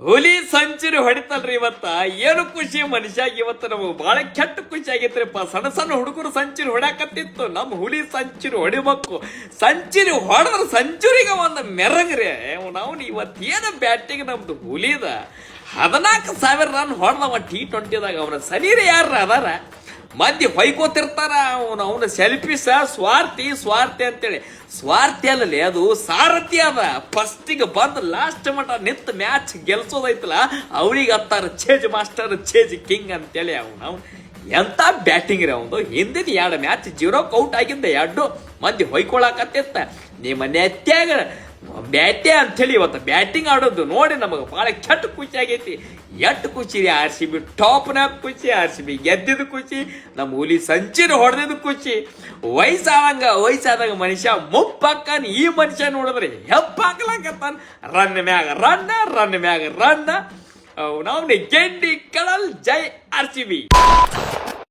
ಹುಲಿ ಸೆಂಚುರಿ ಹೊಡಿತಲ್ರಿ ಇವತ್ತ. ಏನು ಖುಷಿ ಮನುಷ್ಯಾಗ ಇವತ್ತು ನಮಗೆ ಬಹಳ ಕೆಟ್ಟ ಖುಷಿ ಆಗೈತ್ರಿಪ್ಪ. ಸಣ್ಣ ಸಣ್ಣ ಹುಡುಗರು ಸೆಂಚುರಿ ಹೊಡ್ಯಾಕತ್ತಿತ್ತು, ನಮ್ಮ ಹುಲಿ ಸೆಂಚುರಿ ಹೊಡಿಬೇಕು. ಸೆಂಚುರಿ ಹೊಡೆದ್ರೆ ಸೆಂಚುರಿಗೆ ಒಂದು ಮೆರಗ್ರಿ. ನಾವು ಇವತ್ತೇನು ಬ್ಯಾಟಿಂಗ್ ನಮ್ದು ಹುಲಿದ 14,000 ರನ್ ಹೊಡೆದವ T20ದಾಗ. ಅವನ ಸನೀರಿ ಯಾರ ಅದಾರ ಮಂದಿ ಹೊಯ್ಕೋತಿರ್ತಾರ. ಅವನ ಸೆಲ್ಫಿಸ ಸ್ವಾರ್ಥಿ ಅಂತೇಳಿ. ಸ್ವಾರ್ಥಿ ಅಲ್ಲಲ್ಲಿ, ಅದು ಸಾರಥಿ ಅದ. ಫಸ್ಟಿಗೆ ಬಂದು ಲಾಸ್ಟ್ ಮಟ ನಿಂತು ಮ್ಯಾಚ್ ಗೆಲ್ಸೋದೈತಲ್ಲ ಅವ್ರಿಗೆ ಹತ್ತಾರ ಚೇಜ್ ಮಾಸ್ಟರ್, ಚೇಜ್ ಕಿಂಗ್ ಅಂತೇಳಿ. ಅವನು ಎಂತ ಬ್ಯಾಟಿಂಗ್ ರೀ ಅವನು. ಹಿಂದಿನ 2 ಮ್ಯಾಚ್ 0ಕ್ಕೆ ಔಟ್ ಆಗಿದ್ದ 2 ಮಂದಿ ಹೊಯ್ಕೊಳಕತ್ತಿತ್ತ. ನಿಮ್ಮ ನೆತ್ಯಾಗ ಬ್ಯಾಟೆ ಅಂತೇಳಿ ಇವತ್ತು ಬ್ಯಾಟಿಂಗ್ ಆಡೋದು ನೋಡಿ ನಮಗೆ ಭಾಳ ಕೆಟ್ಟ ಖುಷಿ ಆಗೈತಿ. ಎಷ್ಟು ಖುಷಿ ರೀ. RCB ಟಾಪ್ನಾಗ ಖುಷಿ, RCB ಗೆದ್ದಿದ್ದು ಖುಷಿ, ನಮ್ಮ ಹುಲಿ ಸೆಂಚುರಿ ಹೊಡೆದಿದ್ದು ಖುಷಿ. ವಯಸ್ಸಾದಾಗ ಮನುಷ್ಯ ಮುಪ್ಪಕ್ಕನ್. ಈ ಮನುಷ್ಯ ನೋಡಿದ್ರಿ ಹೆಪ್ಪಾಕ್ಲಾಕತ್ತಾನ. ರನ್ ಮ್ಯಾಗ ರನ್. ನಾವು ಗೆಡ್ಡಿ ಕಳಲ್. ಜೈ RCB.